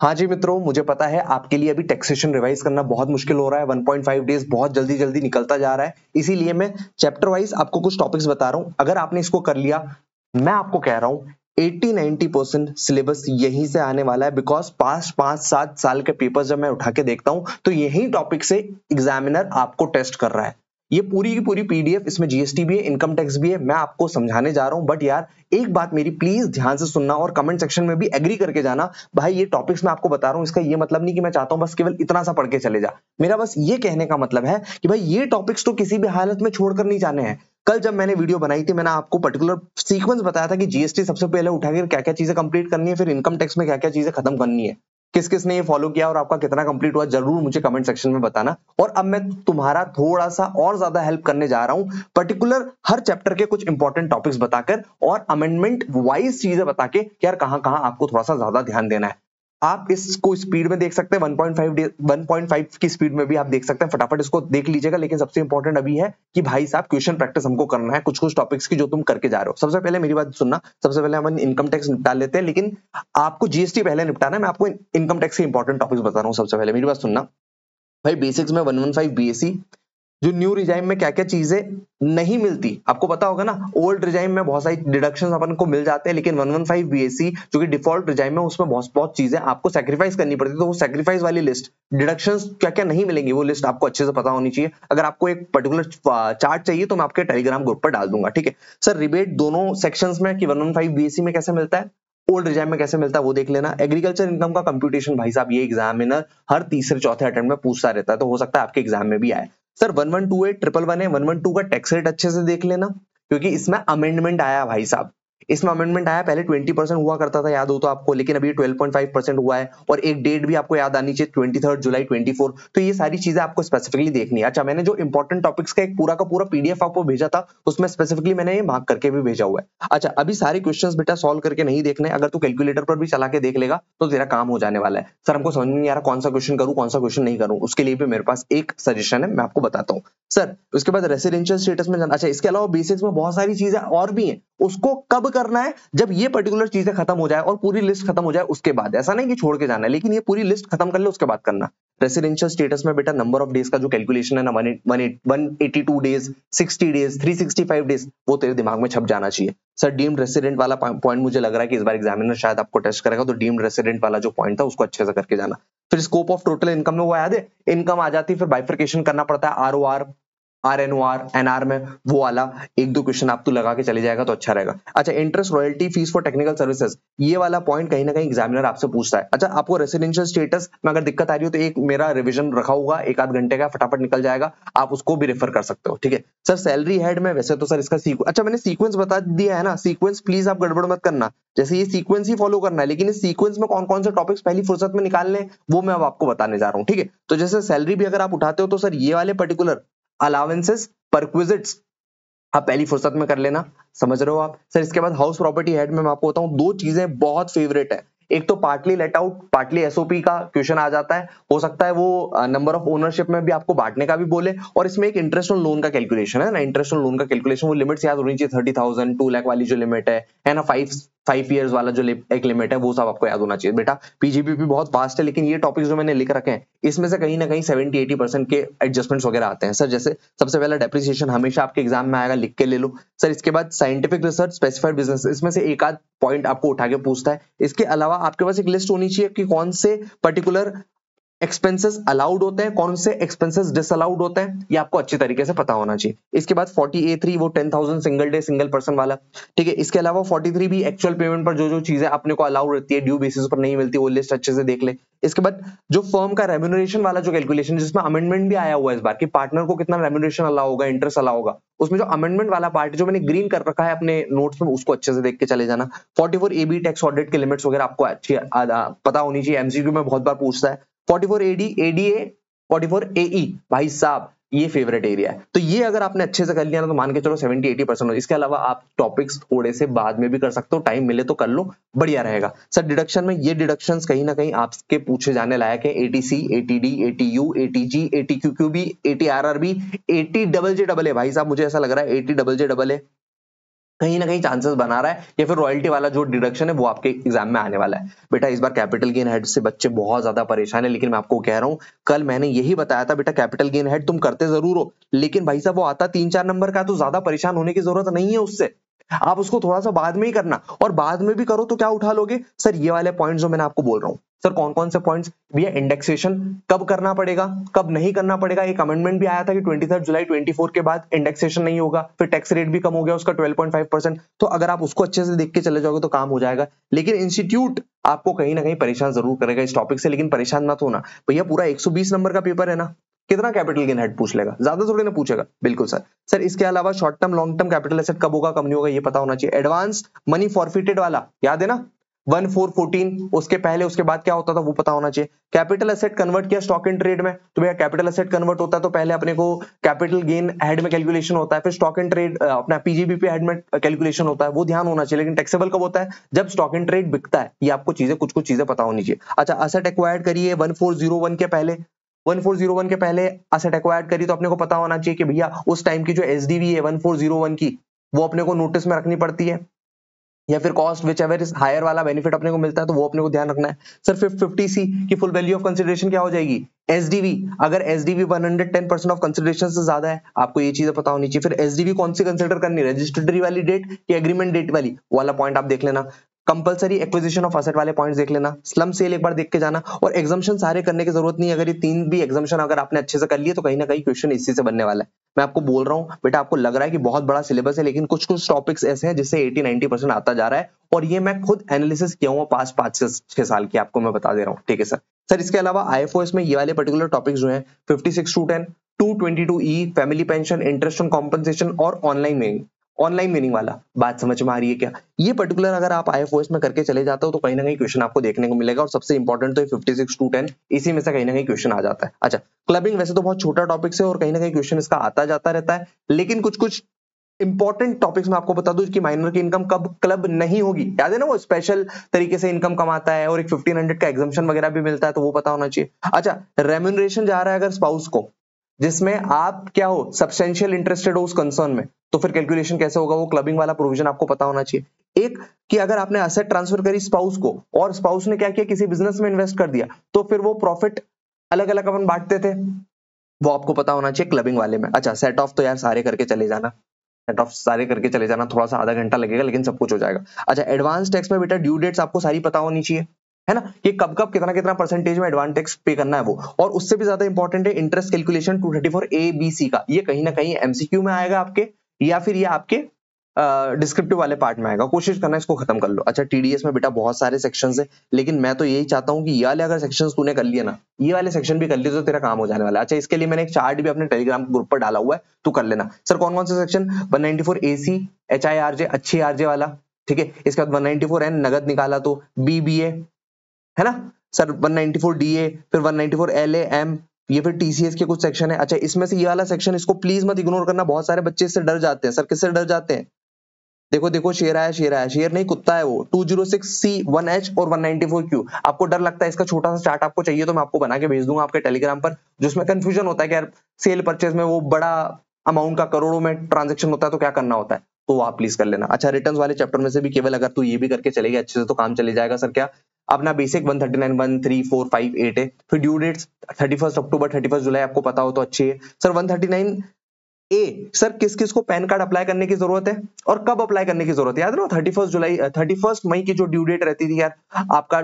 हाँ जी मित्रों, मुझे पता है आपके लिए अभी टैक्सेशन रिवाइज करना बहुत मुश्किल हो रहा है। 1.5 डेज बहुत जल्दी जल्दी निकलता जा रहा है, इसीलिए मैं चैप्टर वाइज आपको कुछ टॉपिक्स बता रहा हूं। अगर आपने इसको कर लिया, मैं आपको कह रहा हूं 80-90% सिलेबस यहीं से आने वाला है। बिकॉज पास्ट 5-7 साल के पेपर्स जब मैं उठा के देखता हूं तो यही टॉपिक से एग्जामिनर आपको टेस्ट कर रहा है। ये पूरी की पूरी पीडीएफ, इसमें जीएसटी भी है, इनकम टैक्स भी है, मैं आपको समझाने जा रहा हूं। बट यार एक बात मेरी प्लीज ध्यान से सुनना और कमेंट सेक्शन में भी एग्री करके जाना। भाई ये टॉपिक्स मैं आपको बता रहा हूं, इसका ये मतलब नहीं कि मैं चाहता हूं बस केवल इतना सा पढ़ के चले जा। मेरा बस ये कहने का मतलब है कि भाई ये टॉपिक्स तो किसी भी हालत में छोड़कर नहीं जाने हैं। कल जब मैंने वीडियो बनाई थी, मैंने आपको पर्टिकुलर सीक्वेंस बताया था कि जीएसटी सबसे पहले उठा के क्या क्या चीजें कंप्लीट करनी है, फिर इनकम टैक्स में क्या क्या चीजें खत्म करनी है। किस किस ने ये फॉलो किया और आपका कितना कंप्लीट हुआ, जरूर मुझे कमेंट सेक्शन में बताना। और अब मैं तुम्हारा थोड़ा सा और ज्यादा हेल्प करने जा रहा हूं, पर्टिकुलर हर चैप्टर के कुछ इंपॉर्टेंट टॉपिक्स बताकर और अमेंडमेंट वाइज चीजें बता के कि यार कहां कहां आपको थोड़ा सा ज्यादा ध्यान देना है। आप इसको स्पीड में देख सकते हैं, 1.5 की स्पीड में भी आप देख सकते हैं, फटाफट इसको देख लीजिएगा। लेकिन सबसे इंपॉर्टेंट अभी है कि भाई साहब क्वेश्चन प्रैक्टिस हमको करना है कुछ कुछ टॉपिक्स की जो तुम करके जा रहे हो। सबसे पहले मेरी बात सुनना, सबसे पहले हम इनकम टैक्स निपटा लेते हैं, लेकिन आपको जीएसटी पहले निपटाना है। मैं आपको इनकम टैक्स के इंपॉर्टेंट टॉपिक्स बता रहा हूँ। सबसे पहले मेरी बात सुनना भाई, बेसिक्स में 115 बीएससी, जो न्यू रिजाइम में क्या क्या चीजें नहीं मिलती आपको पता होगा ना। ओल्ड रिजाइम में बहुत सारी डिडक्शंस अपन को मिल जाते हैं, लेकिन 115 बीएससी जो कि डिफॉल्ट रिजाइम है उसमें बहुत बहुत चीजें आपको सैक्रिफाइस करनी पड़ती है। तो वो सैक्रिफाइस वाली लिस्ट, डिडक्शंस क्या क्या नहीं मिलेंगी, वो लिस्ट आपको अच्छे से पता होनी चाहिए। अगर आपको एक पर्टिकुलर चार्ट चाहिए तो मैं आपके टेलीग्राम ग्रुप पर डाल दूंगा, ठीक है सर। रिबेट दोनों सेक्शंस में कि 115 बीएससी में कैसे मिलता है, ओल्ड रिजाइम में कैसे मिलता है, वो देख लेना। एग्रीकल्चर इनकम का कंप्यूटेशन, भाई साहब ये एग्जामिनर हर तीसरे चौथे अटेम्प्ट में पूछता रहता है, तो हो सकता है आपके एग्जाम में भी आए। सर 1128 111 है, 112 का टैक्स रेट अच्छे से देख लेना, क्योंकि इसमें अमेंडमेंट आया भाई साहब। इसमें अमेंडमेंट आया, पहले 20% हुआ करता था, याद हो तो आपको, लेकिन अभी 12.5% हुआ है। और एक डेट भी आपको याद आनी चाहिए, 23 जुलाई 24। तो ये सारी चीजें आपको स्पेसिफिकली देखनी है। अच्छा, मैंने जो इंपॉर्टेंट टॉपिक्स का एक पूरा का पूरा पीडीएफ आपको भेजा था, उसमें स्पेसिफिकली मैंने ये मार्क करके भी भेजा हुआ है। अच्छा, अभी सारे क्वेश्चंस बेटा सॉल्व करके नहीं देखने, अगर तू कैलकुलेटर पर भी चला के देख लेगा तो तेरा काम हो जाने वाला है। सर हमको समझ में नहीं आ रहा कौन सा क्वेश्चन करूं कौन सा क्वेश्चन नहीं करूं, उसके लिए भी मेरे पास एक सजेशन है, मैं आपको बताता हूं सर। उसके बाद रेसिडेंशियल स्टेटस में जाना। अच्छा, इसके अलावा बेसिक्स में बहुत सारी चीजें और भी हैं, उसको कब करना है, जब ये पर्टिकुलर चीजें खत्म हो जाए और पूरी लिस्ट खत्म हो जाए उसके बाद। ऐसा नहीं कि छोड़ के जाना है, लेकिन ये पूरी लिस्ट खत्म कर ले उसके बाद करना। रेसिडेंशियल स्टेटस में बेटा नंबर ऑफ डेज का जो कैलकुलेशन है ना, 182 डेज, 60 डेज, 365 डेज, वो तेरे दिमाग में छप जाना चाहिए। सर डीम्ड रेसिडेंट वाला पॉइंट मुझे लग रहा है कि इस बार एग्जामिनर शायद आपको टेस्ट करेगा, तो डीम्ड रेसिडेंट वाला जो पॉइंट था उसको अच्छे से करके जाना। फिर स्कोप ऑफ टोटल इनकम में वो याद है, इनकम आ जाती है, फिर बाइफर्केशन करना पड़ता है, आरओआर, आरएनओआर, एनआर में, वो वाला एक दो क्वेश्चन आप तो लगा के चले जाएगा तो अच्छा रहेगा। अच्छा, interest, royalty, fees for technical services, ये वाला पॉइंट कहीं ना कहीं एग्जामिनर आपसे पूछता है। अच्छा, आपको रेसिडेंशियल स्टेटस में अगर दिक्कत आ रही हो तो एक मेरा रिवीजन रखा होगा, एक आध घंटे का, फटाफट निकल जाएगा, आप उसको भी रेफर कर सकते हो, ठीक है सर। सैलरी हेड में वैसे तो सर इसका अच्छा मैंने सीक्वेंस बता दिया है ना, सीक्वेंस प्लीज आप गड़बड़ मत करना, जैसे ये सीक्वेंस ही फॉलो करना है, लेकिन इस सीक्वेंस में कौन कौन से टॉपिक्स पहली फुर्सत में निकालने वो मैं अब आपको बताने जा रहा हूँ, ठीक है। तो जैसे सैलरी भी अगर आप उठाते हो तो सर ये वाले पर्टिकुलर अलावेंसेस, परक्विजिट्स आप पहली फुर्सत में कर लेना, समझ रहे हो आप सर। इसके बाद हाउस प्रॉपर्टी हेड में मैं आपको बताऊं, दो चीजें बहुत फेवरेट है। एक तो partly let out, partly SOP का क्वेश्चन आ जाता है, हो सकता है वो नंबर ऑफ ओनरशिप में भी आपको बांटने का भी बोले। और इसमें एक इंटरेस्ट ऑन लोन का कैलकुलेशन है ना, इंटरेस्ट ऑन लोन का कैलकुलेशन, वो लिमिट्स याद होनी चाहिए, 30,000, 2 लाख वाली जो लिमिट है ना, 5 ईयर्स वाला जो एक लिमिट है, वो सब आपको याद होना चाहिए बेटा। पीजीबीपी बहुत फास्ट है, लेकिन ये टॉपिक्स जो मैंने लिख रखे हैं इसमें से कहीं ना कहीं 70-80% के एडजस्टमेंट्स वगैरह आते हैं सर। जैसे सबसे पहला डेप्रिसिएशन हमेशा आपके एग्जाम में आएगा, लिख के ले लो सर। इसके बाद साइंटिफिक रिसर्च, स्पेसिफाइड बिजनेस, इसमें से एक आध पॉइंट आपको उठा के पूछता है। इसके अलावा आपके पास एक लिस्ट होनी चाहिए कि कौन से पर्टिकुलर एक्सपेंसेस अलाउड होते हैं, कौन से एक्सपेंसेस डिसअलाउड होते हैं, ये आपको अच्छी तरीके से पता होना चाहिए। इसके बाद 40A3 वो 10,000 सिंगल डे सिंगल पर्सन वाला, ठीक है। इसके अलावा 43 भी एक्चुअल पेमेंट पर जो जो चीजें अपने को अलाउड रहती है, ड्यू बेसिस पर नहीं मिलती, वो लिस्ट अच्छे से देख ले। इसके बाद जो फर्म का रेम्यूनरेशन वाला जो कैलकुलेशन, जिसमें अमेंडमेंट भी आया हुआ है इस बार कि पार्टनर को कितना रेम्यूनरेशन अलाउ होगा, इंटरेस्ट अलाउ होगा, उसमें जो अमेंडमेंट वाला पार्ट जो मैंने ग्रीन कर रखा है अपने नोट्स में, उसको अच्छे से देख के चले जाना। 44AB टैक्स ऑडिट के लिमिट्स वगैरह आपको अच्छी पता होनी चाहिए, एमसीक्यू में बहुत बार पूछता है। 44AD, ADA, 44AE, भाई साहब ये फेवरेट एरिया है। तो ये अगर आपने अच्छे से कर लिया ना तो मान के चलो 70-80% हो। इसके अलावा आप टॉपिक्स थोड़े से बाद में भी कर सकते हो, टाइम मिले तो कर लो, बढ़िया रहेगा सर। डिडक्शन में ये डिडक्शंस कहीं ना कहीं आपके पूछे जाने लायक है, एटीसी, एटीडी, एटीयू, एटीजी, एटीक्यूक्यूबी, एटीआरआरबी, एटीडबल जे डबल है, भाई साहब मुझे ऐसा लग रहा है एटीडबल जे डबल है, कहीं ना कहीं चांसेस बना रहा है, या फिर रॉयल्टी वाला जो डिडक्शन है वो आपके एग्जाम में आने वाला है। बेटा इस बार कैपिटल गेन हेड से बच्चे बहुत ज्यादा परेशान है, लेकिन मैं आपको कह रहा हूं कल मैंने यही बताया था बेटा, कैपिटल गेन हेड तुम करते जरूर हो, लेकिन भाई साहब वो आता 3-4 नंबर का, तो ज्यादा परेशान होने की जरूरत नहीं है उससे। आप उसको थोड़ा सा बाद में ही करना, और बाद में भी करो तो क्या उठा लोगे सर, ये वाले पॉइंट्स जो मैंने आपको बोल रहा हूं। सर कौन कौन से पॉइंट्स भैया? इंडेक्सेशन कब करना पड़ेगा, कब नहीं करना पड़ेगा। एक अमेंडमेंट भी आया था कि 23 जुलाई 24 के बाद इंडेक्सेशन नहीं होगा, फिर टैक्स रेट भी कम हो गया उसका 12.5%। तो अगर आप उसको अच्छे से देख के चले जाओगे तो काम हो जाएगा। लेकिन इंस्टीट्यूट आपको कहीं ना कहीं परेशान जरूर करेगा इस टॉपिक से, लेकिन परेशान मत होना भैया, पूरा 120 नंबर का पेपर है ना, कितना कैपिटल गेन हेड पूछ लेगा, ज्यादा थोड़ी ना पूछेगा। बिल्कुल सर। सर इसके अलावा short term long term capital asset कब होगा कब नहीं होगा ये पता होना चाहिए। एडवांस मनी फॉरफिटेड वाला याद है ना, 1414, उसके पहले उसके बाद क्या होता था वो पता होना चाहिए। कैपिटल एसेट कन्वर्ट किया स्टॉक इन ट्रेड में, तो भैया कैपिटल एसेट कन्वर्ट होता है तो पहले अपने को कैपिटल गेन हेड में कैलकुलेशन होता है, फिर स्टॉक इन ट्रेड अपना पीजीबीपी हेड में कैलकुलेशन होता है, वो ध्यान होना चाहिए। लेकिन टैक्सेबल कब होता है? जब स्टॉक इन ट्रेड बिकता है। ये आपको चीजें कुछ कुछ चीजें पता होनी चाहिए। अच्छा, असेट एक्वायर्ड करिए 1401 के पहले, 1401 के पहले असेट एक्वायर्ड करी तो अपने को पता होना चाहिए कि भैया उस टाइम की जो एसडीवी है 1401 की, वो अपने को नोटिस में रखनी पड़ती है, या फिर cost whichever is higher वाला बेनिफिट अपने को मिलता है तो वो अपने को ध्यान रखना है। सर 50C की फुल वैल्यू ऑफ कंसिडरेशन क्या हो जाएगी? एसडीवी। अगर एसडीवी 110% ऑफ कंसिडरेशन से ज्यादा है, आपको ये चीजें पता होनी चाहिए। फिर एसडीवी कौन सी कंसिडर करनी है, रजिस्ट्री वाली डेट कि एग्रीमेंट डेट वाली, वाला पॉइंट आप देख लेना। कंपलसरी एक्विजिशन ऑफ असेट वाले पॉइंट्स देख लेना, स्लम सेल एक बार देख के जाना, और एग्जाम्पशन सारे करने की जरूरत नहीं है। अगर ये 3 भी एग्जाम्पशन अगर आपने अच्छे से कर लिए तो कहीं ना कहीं क्वेश्चन इसी से बनने वाला है। मैं आपको बोल रहा हूँ बेटा, आपको लग रहा है कि बहुत बड़ा सिलेबस है, लेकिन कुछ कुछ टॉपिक्स ऐसे हैं जिससे 80-90% आता जा रहा है, और ये मैं खुद एनालिसिस किया हूँ पास 5 से 6 साल की, आपको मैं बता दे रहा हूँ। ठीक है सर। सर इसके अलावा आईएफओएस में ये वाले पर्टिकुलर टॉपिक्स जो हैं 56-10, 222E, family pension, interest on compensation और ऑनलाइन मीनिंग, ऑनलाइन मीनिंग वाला बात समझ में आ रही है क्या? ये पर्टिकुलर अगर आप आईएफओएस में करके चले जाते हो तो कहीं ना कहीं क्वेश्चन आपको देखने को मिलेगा, और सबसे इंपॉर्टेंट तो 56-10 इसी में से कहीं ना कहीं क्वेश्चन आ जाता है। अच्छा, क्लबिंग वैसे तो बहुत छोटा टॉपिक है और कहीं ना कहीं क्वेश्चन इसका आता जाता रहता है, लेकिन कुछ कुछ इंपॉर्टेंट टॉपिक्स में आपको बता दूं कि माइनर की इनकम कब क्लब नहीं होगी। याद है ना, वो स्पेशल तरीके से इनकम कमाता है और एक 1500 का एग्जाम्पशन वगैरह भी मिलता है, तो वो पता होना चाहिए। अच्छा, रेम्यूनरेशन जा रहा है अगर स्पाउस को, जिसमें आप क्या हो, सब्सटेंशियल इंटरेस्टेड हो उस कंसर्न में, तो फिर कैलकुलेशन कैसे होगा, वो क्लबिंग वाला प्रोविजन आपको पता होना चाहिए। एक कि अगर आपने असेट ट्रांसफर करी स्पाउस को और स्पाउस ने क्या किया, किसी बिजनेस में इन्वेस्ट कर दिया, तो फिर वो प्रॉफिट अलग अलग अपन बांटते थे, वो आपको पता होना चाहिए क्लबिंग वाले में। अच्छा, सेट ऑफ तो यार सारे करके चले जाना, सेट ऑफ सारे करके चले जाना, थोड़ा सा आधा घंटा लगेगा लेकिन सब कुछ हो जाएगा। अच्छा, एडवांस टैक्स में बेटा ड्यू डेट्स आपको सारी पता होनी चाहिए, है ना, कि कब कब कितना कितना परसेंटेज में एडवांस टैक्स पे करना है वो। और उससे भी ज्यादा इंपॉर्टेंट है इंटरेस्ट कैलकुलेशन 234A-B-C का, ये कहीं ना कहीं एमसीक्यू में आएगा आपके, या फिर ये आपके डिस्क्रिप्टिव वाले पार्ट में आएगा, कोशिश करना इसको खत्म कर लो। अच्छा, टीडीएस में बेटा बहुत सारे सेक्शंस है, लेकिन मैं तो यही चाहता हूँ कि ये वाले अगर सेक्शंस तूने कर लिए ना, ये वाले सेक्शन भी कर लिए तो तेरा काम हो जाने वाला है। अच्छा, इसके लिए मैंने एक चार्ट भी अपने टेलीग्राम ग्रुप पर डाला हुआ है, तू कर लेना। सर कौन कौन से सेक्शन? 194AC HIRJ, अच्छी आरजे वाला, ठीक है। इसके बाद 194N नगद निकाला तो, BBA है ना सर, 194DA, फिर 194LAM, ये फिर टीसीएस के कुछ सेक्शन है। अच्छा, इसमें से ये वाला सेक्शन, इसको प्लीज मत इग्नोर करना, बहुत सारे बच्चे इससे डर जाते हैं। सर किससे डर जाते हैं? देखो देखो, शेर आया, शेर आया, शेर नहीं कुत्ता है वो। 206C 1H और 194Q, आपको डर लगता है, इसका छोटा सा चार्ट आपको चाहिए तो मैं आपको बना के भेज दूंगा आपके टेलीग्राम पर, जिसमें कंफ्यूजन होता है कि यार सेल परचेज में वो बड़ा अमाउंट का करोड़ों में ट्रांजेक्शन होता है तो क्या करना होता है, तो आप प्लीज कर लेना। अच्छा, रिटर्न्स वाले चैप्टर में से भी केवल अगर तू ये भी करके चलेगा अच्छे से तो काम चले जाएगा। सर क्या अपना बेसिक 139, 1, 3, 4, 5, 8 है। फिर ड्यू डेट्स 31 अक्टूबर 31 जुलाई आपको पता हो तो अच्छी है। सर 139A, सर किस किस को पैन कार्ड अप्लाई करने की जरूरत है और कब अप्लाई करने की जरूरत है? याद है ना, 31 मई की जो ड्यू डेट रहती थी यार, आपका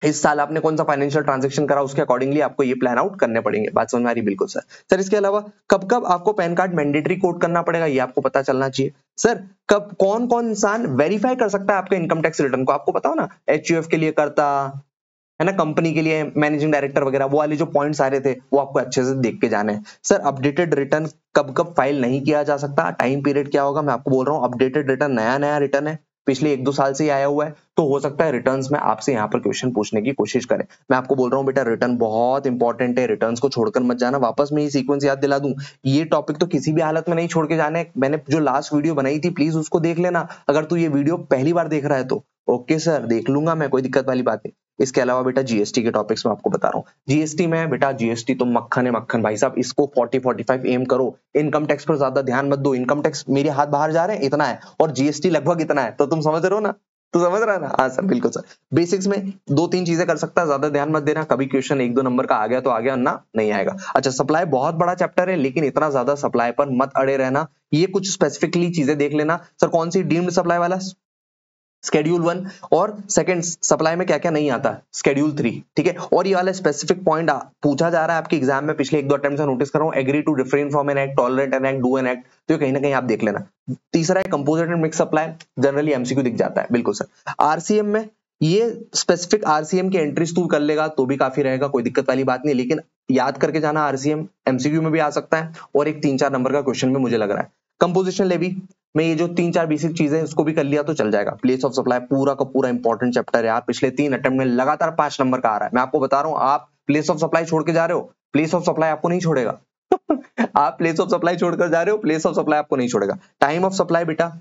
इस साल आपने कौन सा फाइनेंशियल ट्रांजैक्शन करा, उसके अकॉर्डिंगली आपको ये प्लान आउट करने पड़ेंगे। बात समझ में आ रही? बिल्कुल सर। सर इसके अलावा कब कब आपको पैन कार्ड मैंडेटरी कोड करना पड़ेगा, ये आपको पता चलना चाहिए। सर कब कौन कौन इंसान वेरीफाई कर सकता है आपके इनकम टैक्स रिटर्न को, आपको पता हो ना, HUF के लिए करता है ना, कंपनी के लिए मैनेजिंग डायरेक्टर वगैरह, वो वाले जो पॉइंट्स आ रहे थे वो आपको अच्छे से देख के जाने हैं। सर अपडेटेड रिटर्न कब कब फाइल नहीं किया जा सकता, टाइम पीरियड क्या होगा, मैं आपको बोल रहा हूँ अपडेटेड रिटर्न नया नया रिटर्न है, पिछले 1-2 साल से ही आया हुआ है, तो हो सकता है रिटर्न्स में आपसे यहाँ पर क्वेश्चन पूछने की कोशिश करें। मैं आपको बोल रहा हूँ बेटा, रिटर्न बहुत इंपॉर्टेंट है, रिटर्न्स को छोड़कर मत जाना। वापस मैं ये सीक्वेंस याद दिला दूं, ये टॉपिक तो किसी भी हालत में नहीं छोड़ के जाना है। मैंने जो लास्ट वीडियो बनाई थी प्लीज उसको देख लेना, अगर तू ये वीडियो पहली बार देख रहा है तो। ओके सर, देख लूंगा मैं, कोई दिक्कत वाली बात नहीं। इसके अलावा बेटा जीएसटी के टॉपिक्स में आपको बता रहा हूँ। जीएसटी में बेटा जीएसटी तो मक्खन है मक्खन भाई साहब, इसको 40-45 एम करो। इनकम टैक्स पर ज्यादा ध्यान मत दो, इनकम टैक्स मेरे हाथ बाहर जा रहे हैं इतना है और जीएसटी लगभग इतना है, तो तुम समझ रहे हो ना, तो समझ रहा है ना? हाँ सर बिल्कुल सर। बेसिक्स में 2-3 चीजें कर सकता है, ज्यादा ध्यान मत देना, कभी क्वेश्चन 1-2 नंबर का आ गया तो आ गया, ना नहीं आएगा। अच्छा सप्लाई बहुत बड़ा चैप्टर है, लेकिन इतना ज्यादा सप्लाई पर मत अड़े रहना, ये कुछ स्पेसिफिकली चीजें देख लेना। सर कौन सी डीम्ड सप्लाई वाला, स्केड्यूल 1 और सेकंड सप्लाई में क्या क्या नहीं आता, स्केड्यूल 3, ठीक है। और ये वाला स्पेसिफिक पॉइंट पूछा जा रहा है आपके एग्जाम में, पिछले 1-2 अटेम्प्ट से नोटिस कर रहा हूं, agree to refrain from an act, tolerate an act, do an act, तो ये कहीं ना कहीं आप देख लेना। तीसरा है composite and mix supply, generally MCQ दिख जाता है, बिल्कुल सर। आरसीएम में ये स्पेसिफिक आरसीएम की एंट्रीज तू कर लेगा तो भी काफी रहेगा, कोई दिक्कत वाली बात नहीं, लेकिन याद करके जाना, आरसीएम एमसीक्यू में भी आ सकता है और एक 3-4 नंबर का क्वेश्चन में मुझे लग रहा है। कंपोजिशन लेवी में ये जो 3-4 बेसिक चीजें उसको भी कर लिया तो चल जाएगा। प्लेस ऑफ सप्लाई पूरा का पूरा इंपॉर्टेंट चैप्टर है यार, पिछले 3 अटेम्प्ट में लगातार 5 नंबर का आ रहा है। मैं आपको बता रहा हूँ, आप प्लेस ऑफ सप्लाई छोड़ के जा रहे हो, प्लेस ऑफ सप्लाई आपको नहीं छोड़ेगा। आप प्लेस ऑफ सप्लाई छोड़कर जा रहे हो, प्लेस ऑफ सप्लाई आपको नहीं छोड़ेगा। टाइम ऑफ सप्लाई बेटा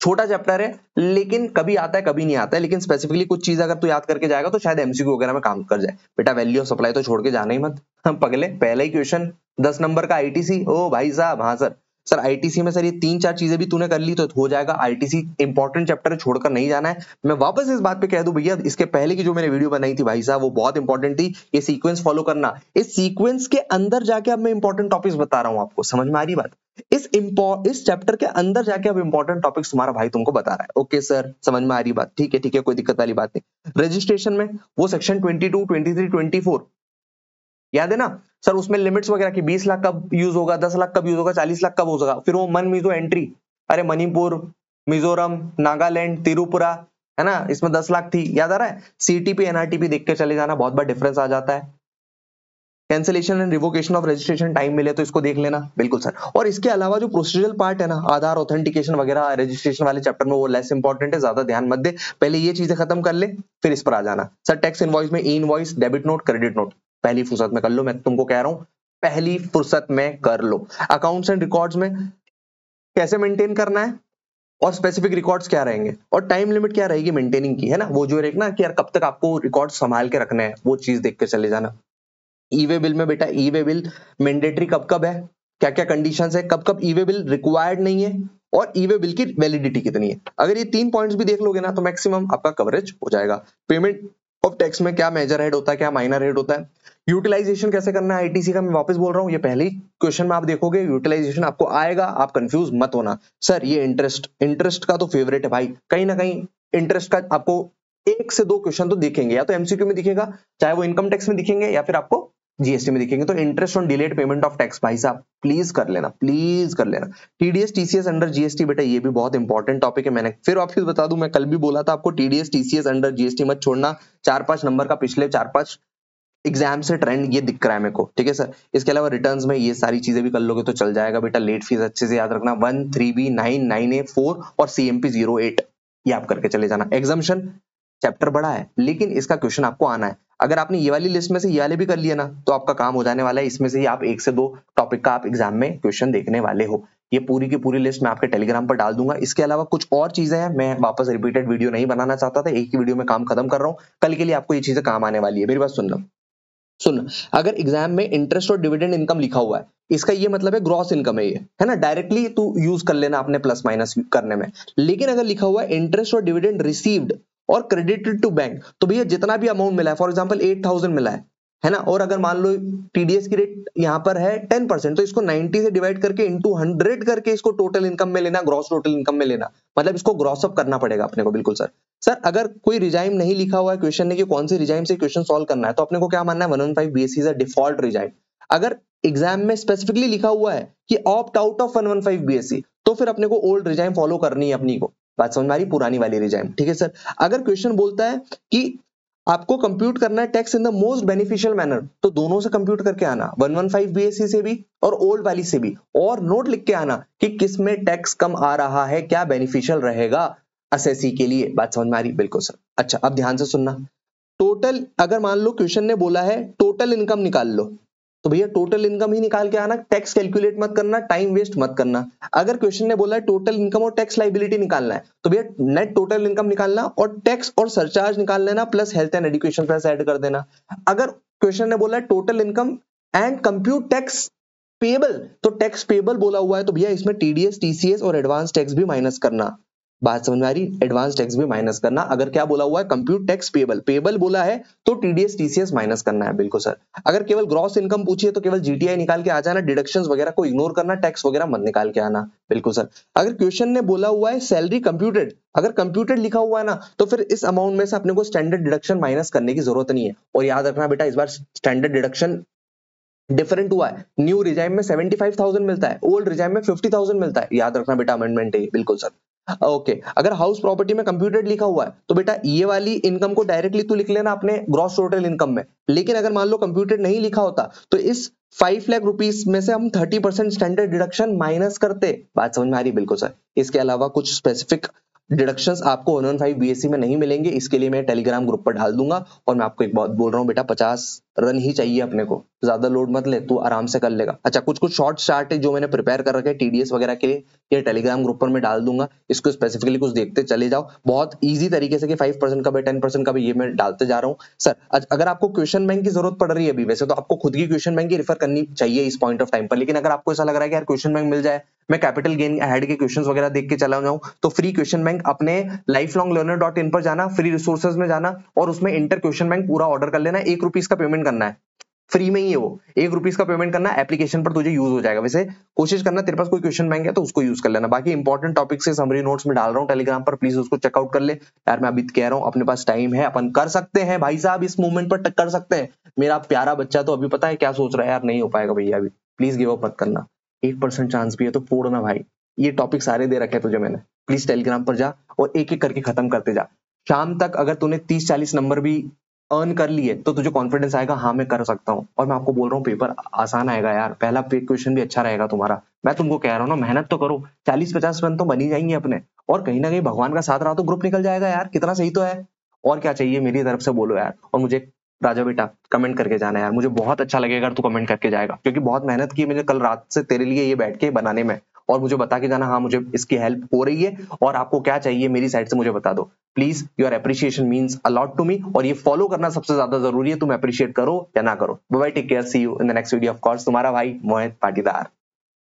छोटा चैप्टर है, लेकिन कभी आता है कभी नहीं आता है, लेकिन स्पेसिफिकली कुछ चीज अगर तू याद करके जाएगा तो शायद एमसीक्यू वगैरह में काम कर जाए। बेटा वैल्यू ऑफ सप्लाई तो छोड़ के जाना ही मत। हम पगले, पहला ही क्वेश्चन 10 नंबर का आईटीसी, ओ भाई साहब, हाँ सर। सर आईटीसी में सर ये 3-4 चीजें भी तूने कर ली तो हो जाएगा। आईटीसी इंपॉर्टेंट चैप्टर छोड़कर नहीं जाना है। मैं वापस इस बात पे कह दूं भैया, इसके पहले की जो मैंने वीडियो बनाई थी भाई साहब वो बहुत इंपॉर्टेंट थी, ये सीक्वेंस फॉलो करना। इस सीक्वेंस के अंदर जाके अब मैं इंपॉर्टेंट टॉपिक्स बता रहा हूं आपको, समझ में आ रही बात? इस चैप्टर के अंदर जाके अब इंपॉर्टेंट टॉपिक्स तुम्हारा भाई तुमको बता रहा है। ओके सर, समझ में आ रही बात? ठीक है ठीक है, कोई दिक्कत वाली बात नहीं। रजिस्ट्रेशन में वो सेक्शन 22, 23, 24 याद है ना सर, उसमें लिमिट्स वगैरह की 20 लाख कब यूज होगा, 10 लाख कब यूज होगा, 40 लाख कब होगा, फिर वो मन मिजो एंट्री, अरे मणिपुर, मिजोरम, नागालैंड, त्रिपुरा, है ना, इसमें 10 लाख थी, याद आ रहा है? सीटीपी एनआरटीपी देख के चले जाना, बहुत बड़ा डिफरेंस आ जाता है। Cancellation and revocation of registration time मिले तो इसको देख लेना, बिल्कुल सर। और इसके अलावा जो प्रोसीजरल पार्ट है ना, आधार ऑथेंटिकेशन वगैरह रजिस्ट्रेशन वाले चैप्टर में, वो लेस इंपॉर्टेंट है, ज्यादा ध्यान मत दे, पहले ये चीजें खत्म कर ले फिर इस पर आ जाना। सर टैक्स इनवॉइस में ई invoice, debit note, credit note पहली फुर्सत में कर लो, मैं तुमको कह रहा हूं पहली फुर्सत में कर लो। अकाउंट्स एंड रिकॉर्ड्स में कैसे मेंटेन करना है और स्पेसिफिक रिकॉर्ड्स क्या रहेंगे और टाइम लिमिट क्या रहेगी मेंटेनिंग की, है ना, वो जो एक ना कि यार कब तक आपको रिकॉर्ड संभाल के रखने हैं, वो चीज देख के चले जाना। ई वे बिल में बेटा ई वे बिल मैंडेटरी कब कब है, क्या क्या कंडीशंस है, कब कब ई वे बिल रिक्वायर्ड नहीं है और ई वे बिल की वैलिडिटी कितनी है। अगर ये 3 पॉइंट्स भी देख लोगे ना तो मैक्सिमम आपका कवरेज हो जाएगा। पेमेंट ऑफ टैक्स में क्या मेजर हेड होता है, क्या माइनर हेड होता है, यूटिलाइजेशन कैसे करना है आईटीसी का, मैं वापस बोल रहा हूँ, ये पहले ही क्वेश्चन में आप देखोगे यूटिलाइजेशन आपको आएगा, आप कंफ्यूज मत होना। सर ये इंटरेस्ट का तो फेवरेट है भाई, कहीं ना कहीं इंटरेस्ट का आपको 1 से 2 क्वेश्चन तो दिखेंगे, या तो एमसीक्यू में दिखेगा, चाहे वो इनकम टैक्स में दिखेंगे या फिर आपको जीएसटी में दिखेंगे। तो interest on delayed payment of tax भाई साहब प्लीज कर लेना, प्लीज कर लेना। टीडीएस टीसीएस अंडर जीएसटी बेटा ये भी बहुत इंपॉर्टेंट टॉपिक है, मैंने फिर वापस बता दूं, मैं कल भी बोला था आपको टीडीएस टीसीएस अंडर जीएसटी मत छोड़ना। 4-5 नंबर का पिछले 4-5 एग्जाम से ट्रेंड ये दिख रहा है मेरे को, ठीक है सर। इसके अलावा रिटर्न्स में ये सारी चीजें भी कर लोगे तो चल जाएगा बेटा। लेट फीस अच्छे से याद रखना, 1 3B 9 9A 4 और CMP 08 ये आप करके चले जाना। एग्जाम्शन चैप्टर बड़ा है लेकिन इसका क्वेश्चन आपको आना है। अगर आपने ये वाली लिस्ट में से ये वाले भी कर लिया ना तो आपका काम हो जाने वाला है। इसमें से ही आप 1 से 2 टॉपिक का आप एग्जाम में क्वेश्चन देखने वाले हो। ये पूरी की पूरी लिस्ट मैं आपके टेलीग्राम पर डाल दूंगा। इसके अलावा कुछ और चीजें हैं, मैं वापस रिपीटेड वीडियो नहीं बनाना चाहता था, एक ही वीडियो में काम खत्म कर रहा हूँ। कल के लिए आपको ये चीजें काम आने वाली है, मेरी बात सुन। अगर एग्जाम में इंटरेस्ट और डिविडेंड इनकम लिखा हुआ है, इसका ये मतलब है ग्रॉस इनकम है, ये है ना, डायरेक्टली तू यूज कर लेना अपने प्लस माइनस करने में। लेकिन अगर लिखा हुआ है इंटरेस्ट और डिविडेंड रिसीव्ड और क्रेडिटेड टू बैंक, तो भैया जितना भी अमाउंट मिला है, फॉर एग्जांपल 8000 मिला है ना, और अगर मान लो टीडीएस की रेट यहाँ पर है 10%, तो इसको 90 से डिवाइड करके इंटू 100 करके इसको टोटल इनकम में लेना, ग्रॉस टोटल इनकम में लेना, मतलब इसको ग्रॉस अप करना पड़ेगा अपने को। बिल्कुल सर। सर अगर कोई रिजाइम नहीं लिखा हुआ है क्वेश्चन ने कि कौन से रिजाइम से क्वेश्चन सॉल्व करना है, तो अपने को क्या मानना है, 115 BSc is a default regime. अगर एग्जाम में स्पेसिफिकली लिखा हुआ है कि ऑप्ट आउट ऑफ 115 बीएससी, तो फिर अपने को ओल्ड रिजाइम फॉलो करनी है अपनी को, बात समझ में आ रही, पुरानी वाली रिजाइम, ठीक है सर। अगर क्वेश्चन बोलता है कि आपको कंप्यूट करना है tax in the most beneficial manner, तो दोनों से कंप्यूट करके आना, 115 बीएससी से भी और ओल्ड वाली से भी, और नोट लिख के आना कि किस में टैक्स कम आ रहा है, क्या बेनिफिशियल रहेगा असेसी के लिए। बात समझ में आ रही? बिल्कुल सर। अच्छा अब ध्यान से सुनना, टोटल अगर मान लो क्वेश्चन ने बोला है टोटल इनकम निकाल लो, तो भैया टोटल इनकम ही निकाल के आना, टैक्स कैलकुलेट मत करना, टाइम वेस्ट मत करना। अगर क्वेश्चन ने बोला है टोटल इनकम और टैक्स लाइबिलिटी निकालना है तो भैया नेट टोटल इनकम निकालना और टैक्स और सरचार्ज निकाल लेना plus health and education plus add कर देना। अगर क्वेश्चन ने बोला है total income and compute tax payable, तो टैक्स पेबल बोला हुआ है तो भैया इसमें टीडीएस टीसीएस और एडवांस टैक्स भी माइनस करना। बात समझ में आ रही? एडवांस टैक्स भी माइनस करना। अगर क्या बोला हुआ है कंप्यूट टैक्स पेबल, पेबल बोला है तो टीडीएस टीसीएस माइनस करना है। बिल्कुल सर। अगर केवल ग्रॉस इनकम पूछिए तो केवल जीटीआई निकाल के आ जाना, डिडक्शंस वगैरह को इग्नोर करना, टैक्स वगैरह मत निकाल के आना। बिल्कुल सर। अगर क्वेश्चन ने बोला हुआ है सैलरी कंप्यूटेड, अगर कंप्यूटेड लिखा हुआ है ना तो फिर इस अमाउंट में से अपने को स्टैंडर्ड डिडक्शन माइनस करने की जरूरत नहीं है। और याद रखना बेटा इस बार स्टैंडर्ड डिडक्शन डिफरेंट हुआ है। न्यू रिजाइम में 75,000 मिलता है, ओल्ड रिजाइम में 50,000 मिलता है। याद रखना बेटा अमेंडमेंट है। बिल्कुल सर। ओके। अगर हाउस प्रॉपर्टी में कंप्यूटेड लिखा हुआ है तो बेटा ये वाली इनकम को डायरेक्टली तू लिख लेना अपने ग्रॉस टोटल इनकम में। लेकिन अगर मान लो कंप्यूटेड नहीं लिखा होता तो इस 5 लाख रुपीस में से हम 30% स्टैंडर्ड डिडक्शन माइनस करते। बात समझ में आ रही? बिल्कुल सर। इसके अलावा कुछ स्पेसिफिक डिडक्शंस आपको 115 बीएससी में नहीं मिलेंगे, इसके लिए मैं टेलीग्राम ग्रुप पर डाल दूंगा। और मैं आपको एक बात बोल रहा हूँ बेटा, 50 रन ही चाहिए अपने को, ज्यादा लोड मत ले, तू आराम से कर लेगा। अच्छा, कुछ कुछ शॉर्ट चार्ट है जो मैंने प्रिपेयर कर रखे हैं टीडीएस वगैरह के लिए, ये टेलीग्राम ग्रुप पर मैं डाल दूंगा। इसको स्पेसिफिकली कुछ देखते चले जाओ, बहुत ईजी तरीके से कि 5% का भी 10% का भी ये मैं डालते जा रहा हूँ। सर अगर आपको क्वेश्चन बैंक की जरूरत पड़ रही है अभी, वैसे तो आपको खुद की क्वेश्चन बैंक की रेफर करनी चाहिए इस पॉइंट ऑफ टाइम पर, लेकिन अगर आपको ऐसा लग रहा है कि यार क्वेश्चन बैंक मिल जाए, मैं कैपिटल गेन हेड के क्वेश्चंस वगैरह देख के चला जाऊं, तो फ्री क्वेश्चन बैंक अपने lifelonglearner.in पर जाना, फ्री रिसोर्सेज में जाना और उसमें इंटर क्वेश्चन बैंक पूरा ऑर्डर कर लेना। 1 रुपीज का पेमेंट करना है, फ्री में ही है वो। 1 रुपीज का पेमेंट करना, एप्लीकेशन पर तुझे यूज हो जाएगा। वैसे कोशिश करना तेरे पास कोई क्वेश्चन बैंक है तो उसको यूज कर लेना। बाकी इंपॉर्टेंट टॉपिक से समरी नोट्स में डाल रहा हूँ टेलीग्राम पर, प्लीज उसको चेकआउट कर ले। यार मैं अभी कह रहा हूँ अपने पास टाइम है, अपन कर सकते हैं भाई साहब, इस मूवमेंट पर कर सकते हैं। मेरा प्यारा बच्चा तो अभी पता है क्या सोच रहा है, यार नहीं हो पाएगा भैया अभी, प्लीज गिव अप मत करना। 1% चांस भी है तो फोड़ना भाई। ये टॉपिक सारे दे रखे तुझे मैंने, प्लीज टेलीग्राम पर जा और एक एक करके खत्म करते जा। शाम तक अगर तूने 30-40 नंबर भी अर्न कर लिए तो तुझे कॉन्फिडेंस आएगा, हाँ मैं कर सकता हूँ। और मैं आपको बोल रहा हूँ पेपर आसान आएगा यार, पहला क्वेश्चन भी अच्छा रहेगा तुम्हारा। मैं तुमको कह रहा हूँ ना, मेहनत तो करो, 40-50 रन तो बन ही जाएंगे अपने। और कहीं ना कहीं भगवान का साथ रहा तो ग्रुप निकल जाएगा यार, कितना सही तो है। और क्या चाहिए मेरी तरफ से बोलो यार। और मुझे राजा बेटा कमेंट करके जाना यार, मुझे बहुत अच्छा लगेगा अगर तू कमेंट करके जाएगा, क्योंकि बहुत मेहनत की मैंने कल रात से तेरे लिए ये बैठ के बनाने में। और मुझे बता के जाना, हाँ मुझे इसकी हेल्प हो रही है और आपको क्या चाहिए मेरी साइड से मुझे बता दो please. Your appreciation means a lot to me, और ये फॉलो करना सबसे ज्यादा जरूरी है। तुम अप्रिशिएट करो या ना करो। Bye bye, take care, see you in the next video. Of course तुम्हारा भाई मोहित पाटीदार।